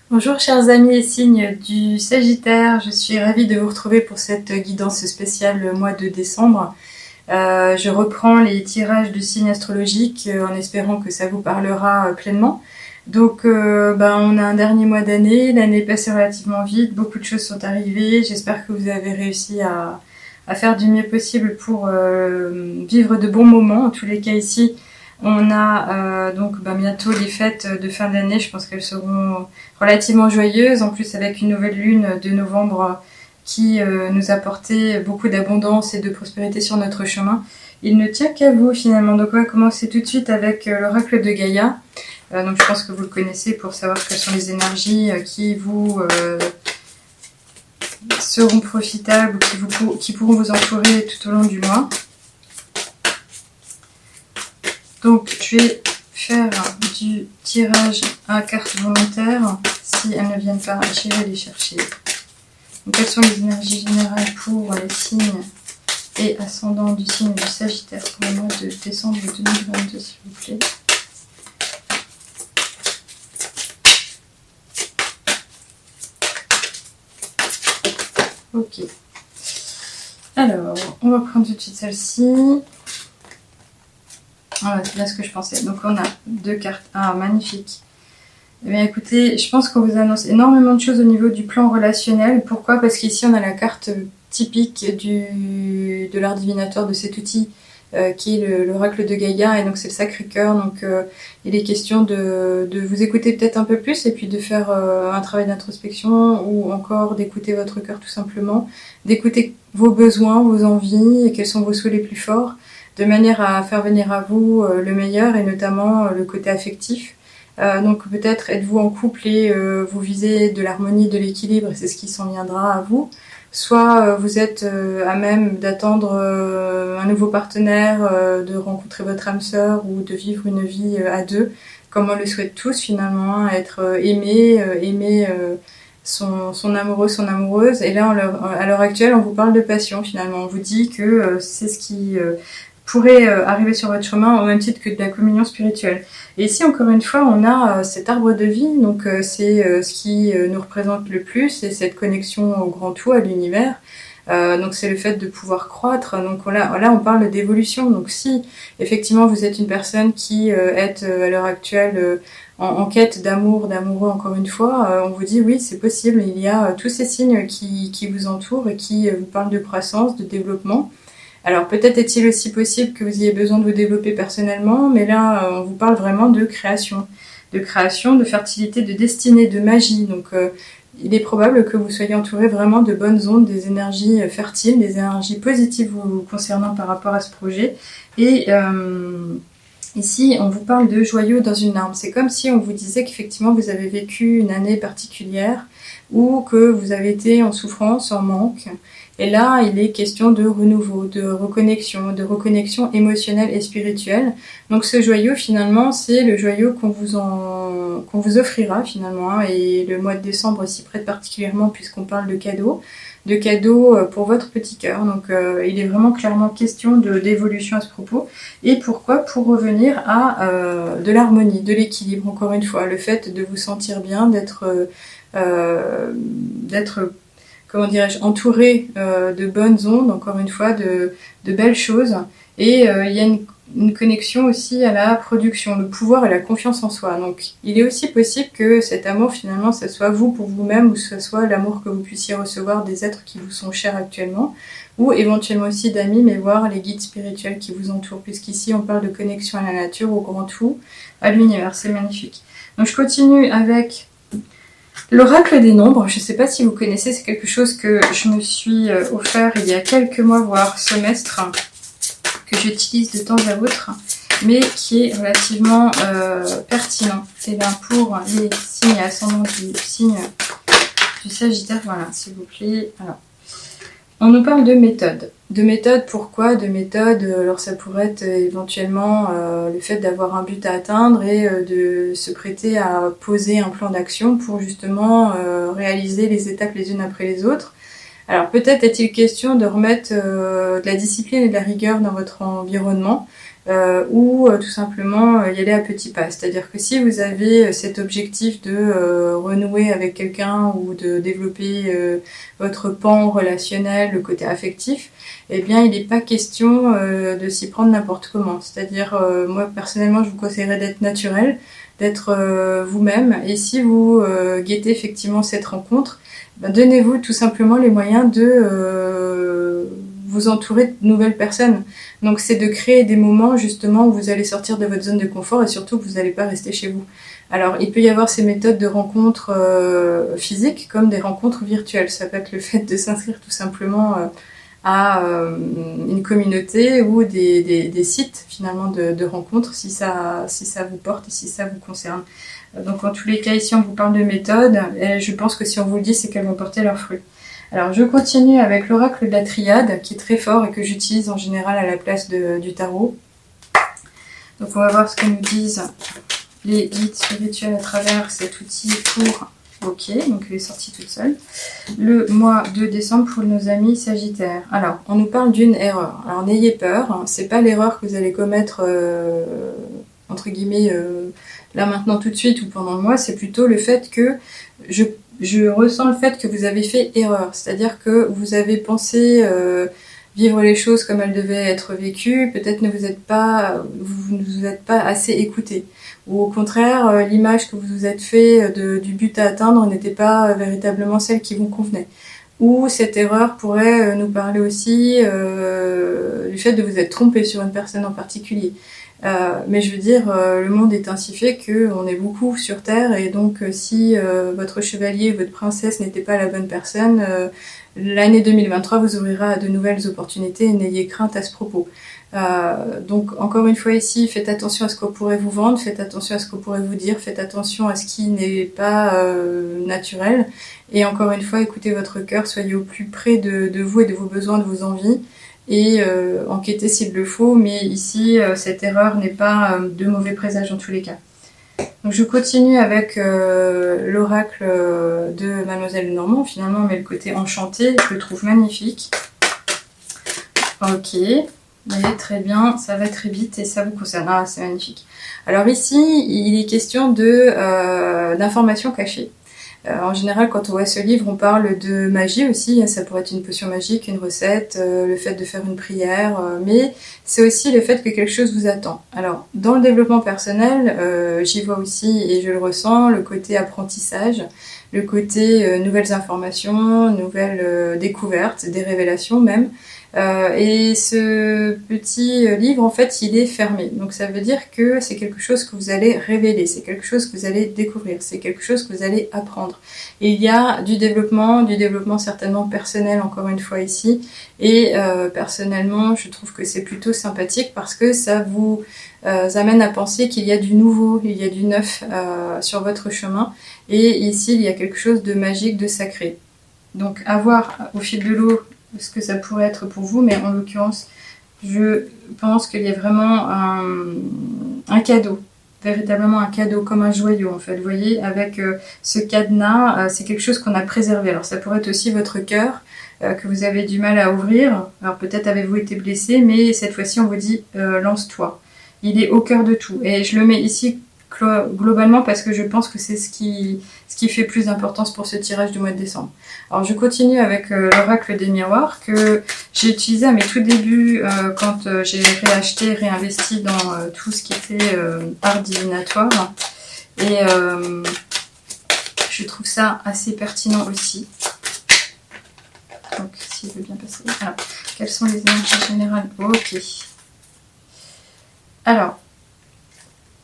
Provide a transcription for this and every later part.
Bonjour chers amis et signes du Sagittaire, je suis ravie de vous retrouver pour cette guidance spéciale mois de décembre. Je reprends les tirages de signes astrologiques en espérant que ça vous parlera pleinement. Donc on a un dernier mois d'année, l'année est passée relativement vite, beaucoup de choses sont arrivées, j'espère que vous avez réussi à faire du mieux possible pour vivre de bons moments. En tous les cas ici, on a bientôt les fêtes de fin d'année, je pense qu'elles seront relativement joyeuses, en plus avec une nouvelle lune de novembre qui nous a porté beaucoup d'abondance et de prospérité sur notre chemin. Il ne tient qu'à vous finalement, donc on va commencer tout de suite avec l'oracle de Gaïa. Donc je pense que vous le connaissez pour savoir quelles sont les énergies qui vous seront profitables ou qui pourront vous entourer tout au long du mois. Donc je vais faire du tirage à carte volontaire. Si elles ne viennent pas, j'irai les chercher. Donc quelles sont les énergies générales pour les signes et ascendants du signe du Sagittaire pour le mois de décembre 2022, s'il vous plaît. Ok. Alors, on va prendre tout de suite celle-ci. Voilà, c'est bien ce que je pensais. Donc on a deux cartes. Ah, magnifique. Eh bien écoutez, je pense qu'on vous annonce énormément de choses au niveau du plan relationnel. Pourquoi? Parce qu'ici on a la carte typique de l'art divinatoire de cet outil qui est l'oracle de Gaïa, et donc c'est le Sacré-Cœur. Donc il est question de vous écouter peut-être un peu plus et puis de faire un travail d'introspection ou encore d'écouter votre cœur tout simplement, d'écouter vos besoins, vos envies et quels sont vos souhaits les plus forts, de manière à faire venir à vous le meilleur et notamment le côté affectif. Donc peut-être êtes-vous en couple et vous visez de l'harmonie, de l'équilibre, et c'est ce qui s'en viendra à vous. Soit vous êtes à même d'attendre un nouveau partenaire, de rencontrer votre âme sœur ou de vivre une vie à deux, comme on le souhaite tous finalement, être aimé, aimer son amoureux, son amoureuse. Et là, à l'heure actuelle, on vous parle de passion finalement. On vous dit que c'est ce qui pourrait arriver sur votre chemin au même titre que de la communion spirituelle. Et ici, encore une fois, on a cet arbre de vie, donc c'est ce qui nous représente le plus, c'est cette connexion au grand tout, à l'univers. Donc c'est le fait de pouvoir croître. Donc là on parle d'évolution. Donc si effectivement vous êtes une personne qui est à l'heure actuelle en quête d'amour, d'amoureux encore une fois, on vous dit oui, c'est possible. Il y a tous ces signes qui vous entourent et qui vous parlent de croissance, de développement. Alors peut-être est-il aussi possible que vous ayez besoin de vous développer personnellement, mais là on vous parle vraiment de création, de fertilité, de destinée, de magie. Donc il est probable que vous soyez entouré vraiment de bonnes ondes, des énergies fertiles, des énergies positives vous concernant par rapport à ce projet. Et ici, on vous parle de joyau dans une arme. C'est comme si on vous disait qu'effectivement vous avez vécu une année particulière ou que vous avez été en souffrance, en manque. Et là, il est question de renouveau, de reconnexion émotionnelle et spirituelle. Donc ce joyau, finalement, c'est le joyau qu'on vous offrira, finalement. Hein, et le mois de décembre s'y prête particulièrement puisqu'on parle de cadeaux pour votre petit cœur. Donc il est vraiment clairement question d'évolution à ce propos. Et pourquoi? Pour revenir à de l'harmonie, de l'équilibre, encore une fois. Le fait de vous sentir bien, d'être comment dirais-je, entouré de bonnes ondes, encore une fois, de belles choses. Et il y a une connexion aussi à la production, le pouvoir et la confiance en soi. Donc il est aussi possible que cet amour, finalement, ça soit vous pour vous-même, ou ce soit l'amour que vous puissiez recevoir des êtres qui vous sont chers actuellement, ou éventuellement aussi d'amis, mais voir les guides spirituels qui vous entourent, puisqu'ici on parle de connexion à la nature, au grand tout, à l'univers. C'est magnifique. Donc je continue avec l'oracle des nombres. Je ne sais pas si vous connaissez, c'est quelque chose que je me suis offert il y a quelques mois, voire semestres, que j'utilise de temps à autre, mais qui est relativement pertinent. Et bien pour les signes ascendants du signe du Sagittaire, voilà, s'il vous plaît. Alors, on nous parle de méthode. De méthode, pourquoi? De méthode, alors ça pourrait être éventuellement le fait d'avoir un but à atteindre et de se prêter à poser un plan d'action pour justement réaliser les étapes les unes après les autres. Alors peut-être est-il question de remettre de la discipline et de la rigueur dans votre environnement, ou tout simplement y aller à petits pas. C'est-à-dire que si vous avez cet objectif de renouer avec quelqu'un ou de développer votre pan relationnel, le côté affectif, eh bien il n'est pas question de s'y prendre n'importe comment. C'est-à-dire, moi personnellement, je vous conseillerais d'être naturel, d'être vous-même, et si vous guettez effectivement cette rencontre, ben, donnez-vous tout simplement les moyens de vous entourer de nouvelles personnes. Donc c'est de créer des moments justement où vous allez sortir de votre zone de confort et surtout que vous n'allez pas rester chez vous. Alors il peut y avoir ces méthodes de rencontres physiques comme des rencontres virtuelles. Ça peut être le fait de s'inscrire tout simplement à une communauté ou des sites finalement de rencontres si ça vous porte et si ça vous concerne. Donc en tous les cas ici on vous parle de méthodes et je pense que si on vous le dit c'est qu'elles vont porter leurs fruits. Alors je continue avec l'oracle de la triade qui est très fort et que j'utilise en général à la place du tarot. Donc on va voir ce que nous disent les guides spirituels à travers cet outil pour... Ok, donc elle est sortie toute seule. Le mois de décembre pour nos amis Sagittaires. Alors, on nous parle d'une erreur. Alors n'ayez peur, hein, c'est pas l'erreur que vous allez commettre entre guillemets là maintenant tout de suite ou pendant le mois, c'est plutôt le fait que je ressens le fait que vous avez fait erreur. C'est-à-dire que vous avez pensé vivre les choses comme elles devaient être vécues, peut-être vous ne vous êtes pas assez écouté. Ou au contraire, l'image que vous vous êtes fait du but à atteindre n'était pas véritablement celle qui vous convenait. Ou cette erreur pourrait nous parler aussi du fait de vous être trompé sur une personne en particulier. Mais je veux dire, le monde est ainsi fait qu'on est beaucoup sur Terre et donc si votre chevalier, votre princesse n'était pas la bonne personne, l'année 2023 vous ouvrira à de nouvelles opportunités et n'ayez crainte à ce propos. Donc encore une fois ici, faites attention à ce qu'on pourrait vous vendre, faites attention à ce qu'on pourrait vous dire, faites attention à ce qui n'est pas naturel et encore une fois, écoutez votre cœur, soyez au plus près de vous et de vos besoins, de vos envies et enquêtez s'il le faut, mais ici cette erreur n'est pas de mauvais présage en tous les cas. Donc je continue avec l'oracle de Mademoiselle Normand, finalement, mais le côté enchanté, je le trouve magnifique. Ok. Oui, très bien, ça va très vite et ça vous concerne. Ah, c'est magnifique. Alors ici, il est question d'informations cachées. En général, quand on voit ce livre, on parle de magie aussi. Ça pourrait être une potion magique, une recette, le fait de faire une prière. Mais c'est aussi le fait que quelque chose vous attend. Alors, dans le développement personnel, j'y vois aussi, et je le ressens, le côté apprentissage, le côté nouvelles informations, nouvelles découvertes, des révélations même. Et ce petit livre, en fait, il est fermé. Donc ça veut dire que c'est quelque chose que vous allez révéler, c'est quelque chose que vous allez découvrir, c'est quelque chose que vous allez apprendre. Et il y a du développement certainement personnel, encore une fois ici. Et personnellement, je trouve que c'est plutôt sympathique parce que ça vous amène à penser qu'il y a du nouveau, il y a du neuf sur votre chemin. Et ici, il y a quelque chose de magique, de sacré. Donc à voir au fil de l'eau ce que ça pourrait être pour vous, mais en l'occurrence, je pense qu'il y a vraiment un cadeau, véritablement un cadeau, comme un joyau en fait. Vous voyez, avec ce cadenas, c'est quelque chose qu'on a préservé. Alors ça pourrait être aussi votre cœur, que vous avez du mal à ouvrir. Alors peut-être avez-vous été blessé, mais cette fois-ci on vous dit lance-toi. Il est au cœur de tout. Et je le mets ici globalement parce que je pense que c'est ce qui fait plus d'importance pour ce tirage du mois de décembre. Alors je continue avec l'oracle des miroirs que j'ai utilisé à mes tout débuts quand j'ai réinvesti dans tout ce qui était art divinatoire et je trouve ça assez pertinent aussi. Donc s'il veut bien passer. Alors, quelles sont les énergies générales? Ok. Alors,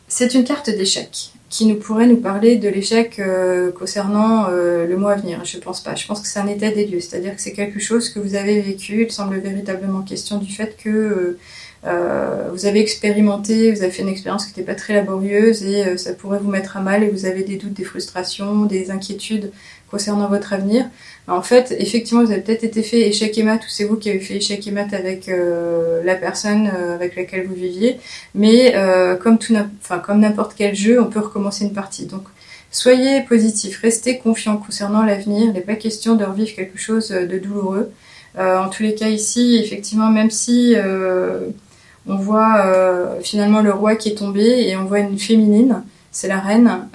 c'est une carte d'échec qui pourrait nous parler de l'échec concernant le mois à venir. Je pense pas. Je pense que c'est un état des lieux. C'est-à-dire que c'est quelque chose que vous avez vécu. Il semble véritablement question du fait que vous avez expérimenté, vous avez fait une expérience qui n'était pas très laborieuse et ça pourrait vous mettre à mal et vous avez des doutes, des frustrations, des inquiétudes concernant votre avenir. En fait, effectivement, vous avez peut-être été fait échec et mat, ou c'est vous qui avez fait échec et mat avec la personne avec laquelle vous viviez, mais comme n'importe quel jeu, on peut recommencer une partie. Donc, soyez positif, restez confiant concernant l'avenir, il n'est pas question de revivre quelque chose de douloureux. En tous les cas ici, effectivement, même si On voit finalement le roi qui est tombé et on voit une féminine, c'est la reine.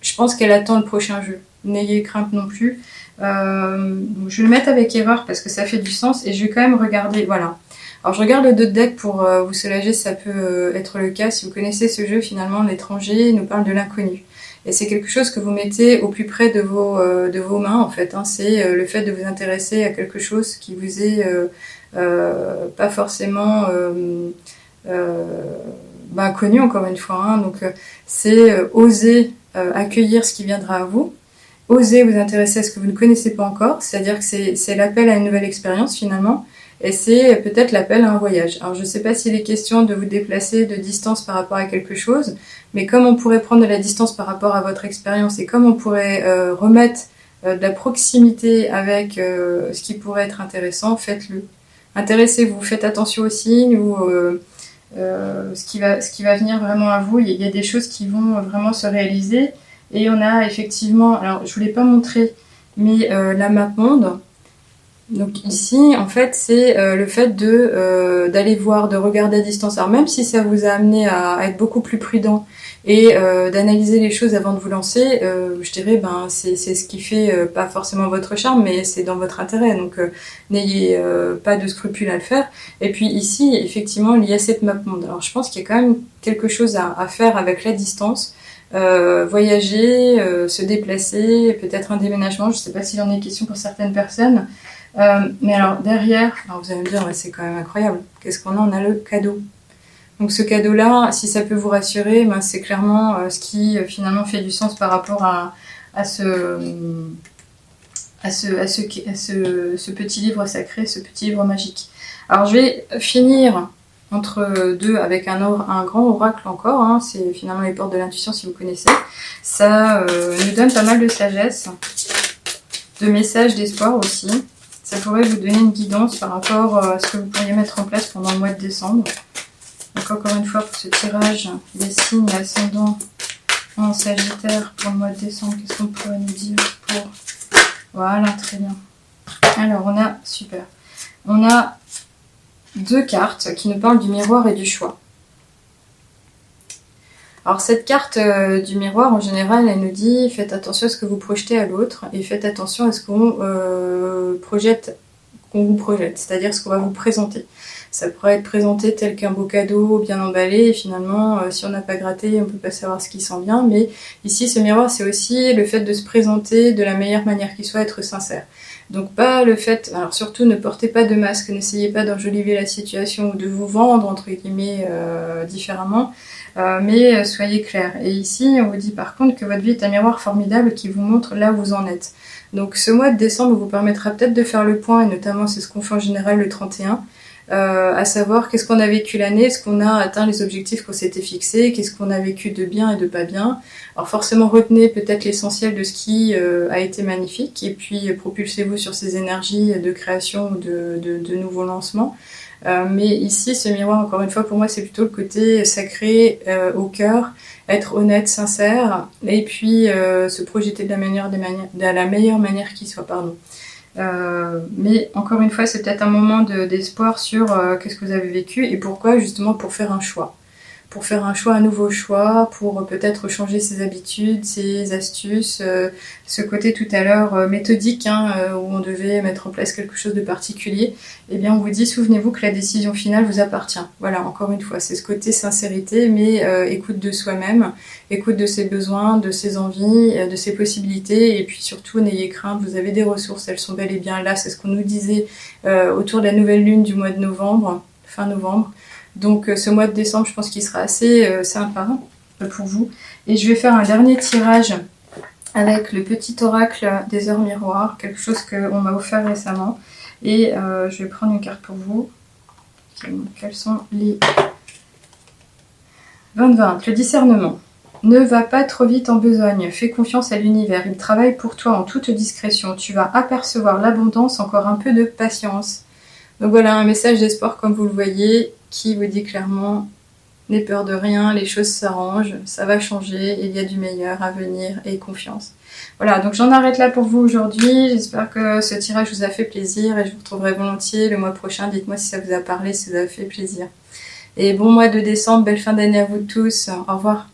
Je pense qu'elle attend le prochain jeu. N'ayez crainte non plus. Je vais le mettre avec erreur parce que ça fait du sens et je vais quand même regarder. Voilà. Alors je regarde le 2 de deck pour vous soulager, ça peut être le cas. Si vous connaissez ce jeu, finalement, l'étranger nous parle de l'inconnu. Et c'est quelque chose que vous mettez au plus près de vos mains, en fait. Hein. C'est le fait de vous intéresser à quelque chose qui vous est pas forcément connu, encore une fois. Hein. Donc c'est oser accueillir ce qui viendra à vous. Osez vous intéresser à ce que vous ne connaissez pas encore, c'est-à-dire que c'est l'appel à une nouvelle expérience finalement, et c'est peut-être l'appel à un voyage. Alors je ne sais pas s'il est question de vous déplacer de distance par rapport à quelque chose, mais comme on pourrait prendre de la distance par rapport à votre expérience, et comme on pourrait remettre de la proximité avec ce qui pourrait être intéressant, faites-le. Intéressez-vous, faites attention aux signes ou ce qui va venir vraiment à vous. Il y a des choses qui vont vraiment se réaliser. Et on a effectivement, alors je ne vous l'ai pas montré, mais la map monde. Donc ici, en fait, c'est le fait d'aller voir, de regarder à distance. Alors même si ça vous a amené à être beaucoup plus prudent et d'analyser les choses avant de vous lancer, je dirais, c'est ce qui fait pas forcément votre charme, mais c'est dans votre intérêt. Donc n'ayez pas de scrupules à le faire. Et puis ici, effectivement, il y a cette map monde. Alors je pense qu'il y a quand même quelque chose à faire avec la distance. Voyager, se déplacer, peut-être un déménagement, je ne sais pas s'il en est question pour certaines personnes. Mais alors derrière, alors vous allez me dire, c'est quand même incroyable, qu'est-ce qu'on a? On a le cadeau. Donc ce cadeau-là, si ça peut vous rassurer, c'est clairement ce qui finalement fait du sens par rapport à ce petit livre sacré, ce petit livre magique. Alors je vais finir entre deux avec un grand oracle encore, hein, c'est finalement les portes de l'intuition si vous connaissez. Ça nous donne pas mal de sagesse, de messages d'espoir aussi. Ça pourrait vous donner une guidance par rapport à ce que vous pourriez mettre en place pendant le mois de décembre. Donc encore une fois pour ce tirage des signes ascendants en Sagittaire pour le mois de décembre, qu'est-ce qu'on pourrait nous dire pour... Voilà, très bien. Alors on a, super, on a 2 cartes qui nous parlent du miroir et du choix. Alors cette carte du miroir, en général, elle nous dit faites attention à ce que vous projetez à l'autre et faites attention à ce qu'on vous projette, c'est-à-dire ce qu'on va vous présenter. Ça pourrait être présenté tel qu'un beau cadeau bien emballé et finalement, si on n'a pas gratté, on ne peut pas savoir ce qui sent bien. Mais ici, ce miroir, c'est aussi le fait de se présenter de la meilleure manière qui soit, être sincère. Donc pas le fait, alors surtout ne portez pas de masque, n'essayez pas d'enjoliver la situation ou de vous vendre entre guillemets différemment, mais soyez clair. Et ici on vous dit par contre que votre vie est un miroir formidable qui vous montre là où vous en êtes. Donc ce mois de décembre vous permettra peut-être de faire le point, et notamment c'est ce qu'on fait en général le 31, à savoir qu'est-ce qu'on a vécu l'année, est-ce qu'on a atteint les objectifs qu'on s'était fixés, qu'est-ce qu'on a vécu de bien et de pas bien. Alors forcément retenez peut-être l'essentiel de ce qui a été magnifique et puis propulsez-vous sur ces énergies de création ou de nouveaux lancements. Mais ici ce miroir, encore une fois, pour moi c'est plutôt le côté sacré au cœur, être honnête, sincère et puis se projeter de la meilleure manière qui soit, pardon. Mais encore une fois, c'est peut-être un moment d'espoir sur qu'est-ce que vous avez vécu et pourquoi, justement pour faire un choix. Pour faire un choix, un nouveau choix, pour peut-être changer ses habitudes, ses astuces, ce côté tout à l'heure méthodique où on devait mettre en place quelque chose de particulier, eh bien on vous dit, souvenez-vous que la décision finale vous appartient. Voilà, encore une fois, c'est ce côté sincérité, mais écoute de soi-même, écoute de ses besoins, de ses envies, de ses possibilités, et puis surtout, n'ayez crainte, vous avez des ressources, elles sont bel et bien là, c'est ce qu'on nous disait autour de la nouvelle lune du mois de novembre, fin novembre. Donc ce mois de décembre, je pense qu'il sera assez sympa pour vous. Et je vais faire un dernier tirage avec le petit oracle des heures miroirs, quelque chose qu'on m'a offert récemment. Et je vais prendre une carte pour vous. Quels sont les 20-20, le discernement. Ne va pas trop vite en besogne, fais confiance à l'univers, il travaille pour toi en toute discrétion. Tu vas apercevoir l'abondance, encore un peu de patience. Donc voilà, un message d'espoir comme vous le voyez, qui vous dit clairement n'aie peur de rien, les choses s'arrangent, ça va changer, il y a du meilleur à venir et confiance. Voilà, donc j'en arrête là pour vous aujourd'hui. J'espère que ce tirage vous a fait plaisir et je vous retrouverai volontiers le mois prochain. Dites-moi si ça vous a parlé, si ça vous a fait plaisir. Et bon mois de décembre, belle fin d'année à vous tous. Au revoir.